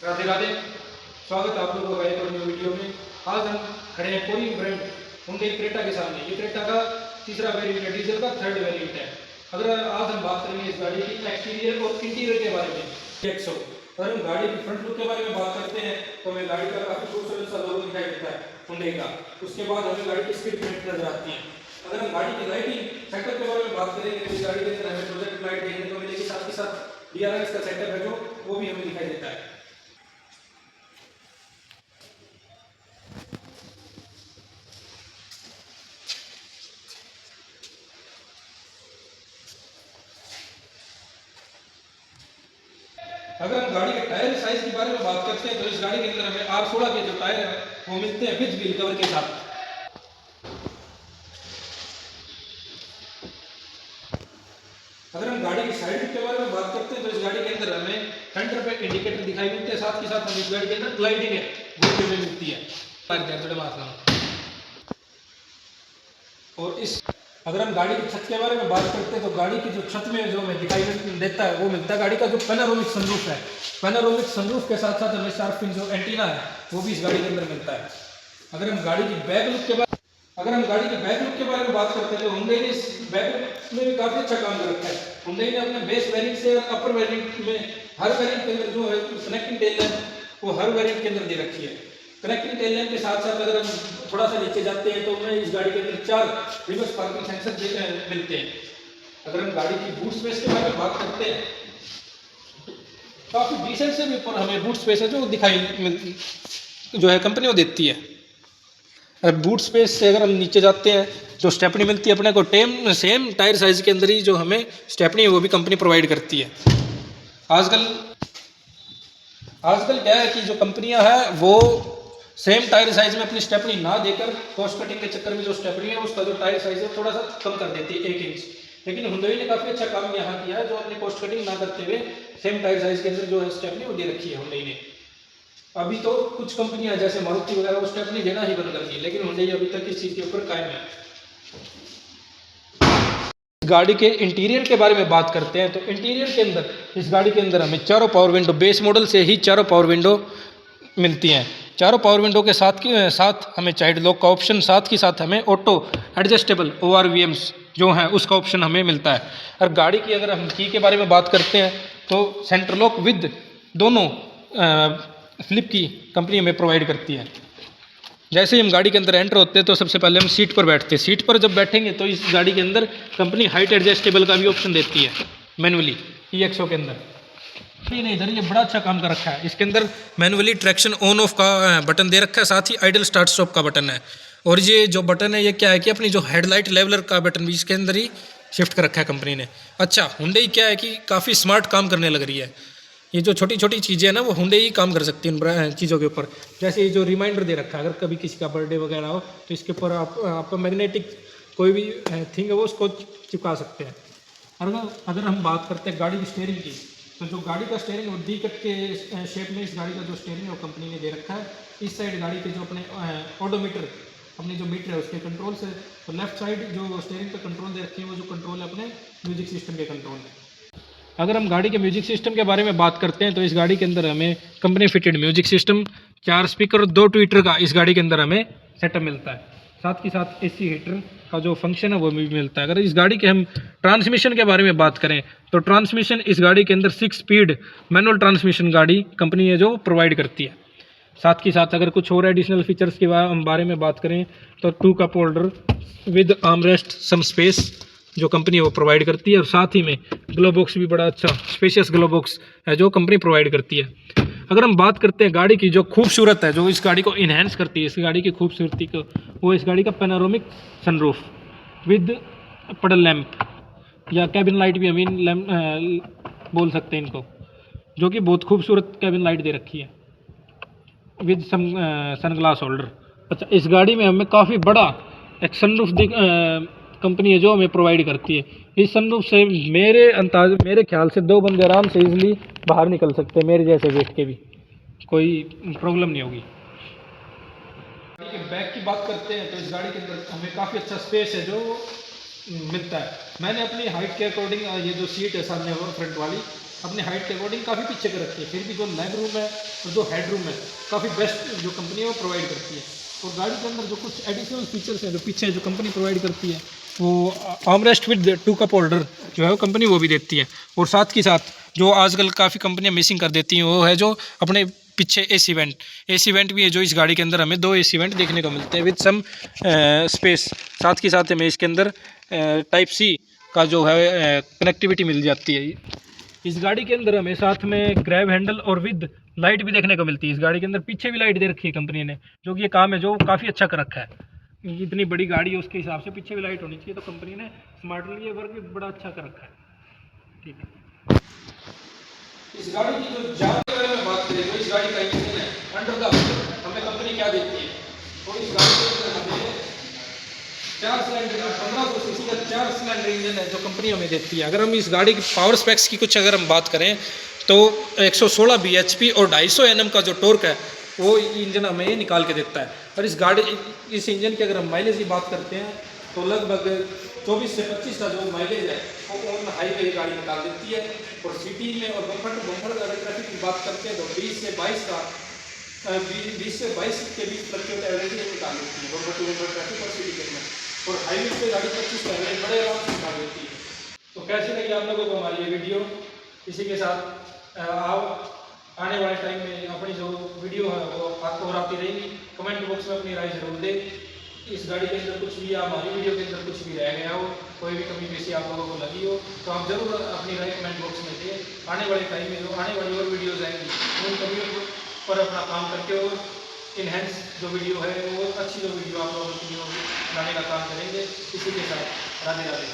राधे राधे। स्वागत है आप लोगों का एक और न्यू वीडियो में। आज हम खड़े हैं कोरियन ब्रांड हुंडई क्रेटा के सामने। ये क्रेटा का तीसरा वेरिएंट है, डीजल का थर्ड वेरिएंट है। अगर आज हम बात करेंगे इस गाड़ी की एक्सटीरियर और इंटीरियर के बारे में। एक्सो अगर हम गाड़ी की फ्रंट लुक के बारे में बात करते हैं तो हमें गाड़ी का काफी खूबसूरत सा लोगो दिखाई देता है हुंडई का। उसके बाद हमें गाड़ी की स्पीड प्रिंट नजर आती है। अगर हम गाड़ी की लाइटिंग सेटअप के बारे में बात करेंगे तो इस गाड़ी के अंदर हमें प्रोजेक्ट लाइट देखने को मिलेगी, साथ ही साथ DRLS का सेटअप है जो वो भी हमें दिखाई देता है। अगर हम गाड़ी के टायर साइज के बारे में बात करते हैं तो इस गाड़ी के अंदर हमें R16 के जो टायर हैं वो मिलते हैं विद व्हील कवर के साथ। अगर हम गाड़ी की साइड के बारे में बात करते हैं तो इस गाड़ी के अंदर हमें फ्रंट पे इंडिकेटर दिखाई मिलते हैं, साथ ही साथ हमें इस गाड़ी के अंदर ग्लाइडिंग है वो भी हमें मिलती है। और इस अगर हम गाड़ी की छत के बारे में बात करते हैं तो गाड़ी की जो छत में जो हमें दिखाई देता है वो मिलता है गाड़ी का जो पैनोरामिक सनरूफ है। पैनोरामिक सनरूफ के साथ साथ हमें शार्प जो एंटीना है वो भी इस गाड़ी के अंदर मिलता है। अगर हम गाड़ी की बैक लुक के बारे अगर हम गाड़ी की बैक लुक के बारे में बात करते हैं तो हुंडई ने इस बैक लुक में भी काफी अच्छा काम कर रखा है। हुंडई ने अपने बेस वेरिएंट से अपर वेरिएंट में हर वेरिएंट के अंदर जो है कनेक्टिंग टेल लैंप वो हर वेरिएंट के अंदर दे रखी है। कनेक्टिंग टेल लैंप के साथ साथ अगर हम थोड़ा सा नीचे जाते हैं तो हमें इस गाड़ी के अंदर 4 रिवर्स पार्किंग सेंसर मिलते हैं। अगर हम गाड़ी की बूट स्पेस के बारे में बात करते हैं काफी डिसेंट से भी ऊपर हमें बूट स्पेस है जो दिखाई जो है कंपनी वो देती है। बूट स्पेस से अगर हम नीचे जाते हैं जो स्टेपनी मिलती है अपने को सेम टायर साइज के अंदर ही जो हमें स्टेपनी है वो भी कंपनी प्रोवाइड करती है। आजकल आजकल क्या है कि जो कंपनियां हैं वो सेम टायर साइज में अपनी स्टेपनी ना देकर कॉस्ट कटिंग के चक्कर में जो स्टेपनी है उसका जो टायर साइज है थोड़ा सा कम कर देती है 1 इंच। लेकिन हुंडई ने काफ़ी अच्छा काम यहाँ किया है जो अपनी कॉस्ट कटिंग ना करते हुए सेम टायर साइज के अंदर जो है स्टेपनी वो दे रखी है हुंडई ने। अभी तो कुछ कंपनियां जैसे मारुति वगैरह वो स्टेपनी देना ही बंद कर दी, लेकिन हुंडई अभी तक इस चीज़ के ऊपर कायम है। गाड़ी के इंटीरियर के बारे में बात करते हैं तो इंटीरियर के अंदर इस गाड़ी के अंदर हमें चारों पावर विंडो बेस मॉडल से ही चारों पावर विंडो मिलती हैं। चारों पावर विंडो के साथ हमें चाइल्ड लॉक का ऑप्शन, साथ ही साथ हमें ऑटो एडजस्टेबल ORVMs जो हैं उसका ऑप्शन हमें मिलता है। और गाड़ी की अगर हम की के बारे में बात करते हैं तो सेंटर लॉक विद दोनों फ्लिप की कंपनी हमें प्रोवाइड करती है। जैसे ही हम गाड़ी के अंदर एंटर होते हैं तो सबसे पहले हम सीट पर बैठते हैं। सीट पर जब बैठेंगे तो इस गाड़ी के अंदर कंपनी हाइट एडजस्टेबल का भी ऑप्शन देती है मैनुअली EXO के अंदर। नहीं इधर ये बड़ा अच्छा काम कर रखा है। इसके अंदर मैनुअली ट्रैक्शन ऑन ऑफ का बटन दे रखा है, साथ ही आइडल स्टार्ट स्टॉप का बटन है। और ये जो बटन है ये क्या है कि अपनी जो हेडलाइट लेवलर का बटन भी इसके अंदर ही शिफ्ट कर रखा है कंपनी ने। अच्छा हुंडई क्या है कि काफ़ी स्मार्ट काम करने लग रही है। ये जो छोटी छोटी चीज़ें हैं ना वो हुंडई ही काम कर सकती है इन चीज़ों के ऊपर। जैसे ये जो रिमाइंडर दे रखा है अगर कभी किसी का बर्थडे वगैरह हो तो इसके ऊपर आप मैग्नेटिक कोई भी थिंग है वो उसको चिपका सकते हैं। अगर हम बात करते हैं गाड़ी की स्टीयरिंग की तो जो गाड़ी का स्टीयरिंग वो डी कट के शेप में इस गाड़ी का जो स्टीयरिंग है वो कंपनी ने दे रखा है। इस साइड गाड़ी के जो अपने ऑडोमीटर अपनी जो मीटर है उसके कंट्रोल से, तो लेफ्ट साइड जो स्टीयरिंग पे कंट्रोल दे रखे हैं वो जो कंट्रोल है अपने म्यूजिक सिस्टम के कंट्रोल है। अगर हम गाड़ी के म्यूजिक सिस्टम के बारे में बात करते हैं तो इस गाड़ी के अंदर हमें company fitted music system, 4 speaker और 2 ट्विटर का इस गाड़ी के अंदर हमें सेटअप मिलता है। साथ ही साथ AC हीटर का जो फंक्शन है वो भी मिलता है। अगर इस गाड़ी के हम ट्रांसमिशन के बारे में बात करें तो ट्रांसमिशन इस गाड़ी के अंदर 6 स्पीड मैनुअल ट्रांसमिशन गाड़ी कंपनी है जो प्रोवाइड करती है। साथ ही साथ अगर कुछ और एडिशनल फीचर्स के बारे में बात करें तो 2 cup holder with armrest some space जो कंपनी है वो प्रोवाइड करती है। और साथ ही में ग्लो बॉक्स भी बड़ा अच्छा स्पेशियस ग्लो बॉक्स है जो कंपनी प्रोवाइड करती है। अगर हम बात करते हैं गाड़ी की जो खूबसूरत है जो इस गाड़ी को इन्हेंस करती है इस गाड़ी की खूबसूरती को, वो इस गाड़ी का पैनोरामिक सनरूफ विद पडल लैंप या कैबिन लाइट भी हमें लैंप बोल सकते हैं इनको, जो कि बहुत खूबसूरत कैबिन लाइट दे रखी है विद सनग्लास होल्डर। अच्छा इस गाड़ी में हमें काफ़ी बड़ा एक सनरूफ कंपनी है जो हमें प्रोवाइड करती है। इस सनरूफ से मेरे ख्याल से 2 बंदे आराम से इजीली बाहर निकल सकते हैं, मेरे जैसे वेट के भी कोई प्रॉब्लम नहीं होगी। गाड़ी के बैक की बात करते हैं तो इस गाड़ी के अंदर हमें काफ़ी अच्छा स्पेस है जो मिलता है। मैंने अपनी हाइट के अकॉर्डिंग ये जो सीट है सामने फ्रंट वाली अपने हाइट के अकॉर्डिंग काफ़ी पीछे कर रखी है, फिर भी जो लेग रूम है और जो हेड रूम है काफ़ी बेस्ट जो कंपनी है वो प्रोवाइड करती है। और गाड़ी के अंदर जो कुछ एडिशनल फीचर्स हैं जो पीछे जो कंपनी प्रोवाइड करती है, वो आर्मरेस्ट विद 2 कप होल्डर जो है वो कंपनी वो भी देती है। और साथ ही साथ जो आजकल काफ़ी कंपनियां मिसिंग कर देती हैं वो है जो अपने पीछे एसी वेंट भी है, जो इस गाड़ी के अंदर हमें 2 एसी वेंट देखने को मिलते हैं विद सम स्पेस। साथ ही साथ हमें इसके अंदर टाइप सी का जो है कनेक्टिविटी मिल जाती है। इस गाड़ी के अंदर हमें साथ में ग्रैब हैंडल और विद लाइट भी देखने को मिलती है। इस गाड़ी के अंदर पीछे भी लाइट दे रखी है कंपनी ने, जो कि ये काम है जो काफ़ी अच्छा कर रखा है। इतनी बड़ी गाड़ी है उसके हिसाब से पीछे भी लाइट होनी चाहिए, तो कंपनी ने स्मार्टली ये वर्क भी बड़ा अच्छा कर रखा है। ठीक है, इस गाड़ी की जो जान के बारे में बात करें तो इस गाड़ी का इंजन है अंडर द हमें कंपनी क्या देती है। तो इस गाड़ी के अंदर हमें 4 सिलेंडर 1500 सीसी का 4 सिलेंडर इंजन है जो कंपनी हमें देती है। अगर हम इस गाड़ी की पावर स्पेक्स की कुछ अगर हम बात करें तो 116 bhp और 250 Nm का जो टॉर्क है वो इंजन हमें निकाल के देता है। और इस इंजन की अगर हम माइलेज की बात करते हैं तो लगभग 24 से 25 का जो माइलेज है वो ऑन हाईवे गाड़ी निकाल देती है। और सिटी में और बम्फर टू बम्फर अगर ट्रैफिक की बात करते हैं तो 20 से 22 के बीच फ्लक्चुएट एवरेज निकाल देती है बम्फर टू बम्फर ट्रैफिक और सिटी के अंदर। और हाईवे पे गाड़ी 25 का एवरेज बड़े आराम से निकाल देती है। तो कैसी लगी आप लोगों को हमारी ये वीडियो? इसी के साथ आप आने वाले टाइम में अपनी जो वीडियो है वो आपको और आती रहेगी। कमेंट बॉक्स में अपनी राय जरूर दें। इस गाड़ी के अंदर कुछ भी या हमारी वीडियो के अंदर कुछ भी रह गया हो, कोई भी कमी पेशी आप लोगों को लगी हो तो आप जरूर अपनी राय कमेंट बॉक्स में दें। आने वाले टाइम में जो आने वाली और वीडियोज़ आएंगी उन कमियों पर अपना काम करके और इनहेंस जो वीडियो है वो अच्छी जो वीडियो आप लोगों की लाने का काम करेंगे। इसी के साथ राधे राधे।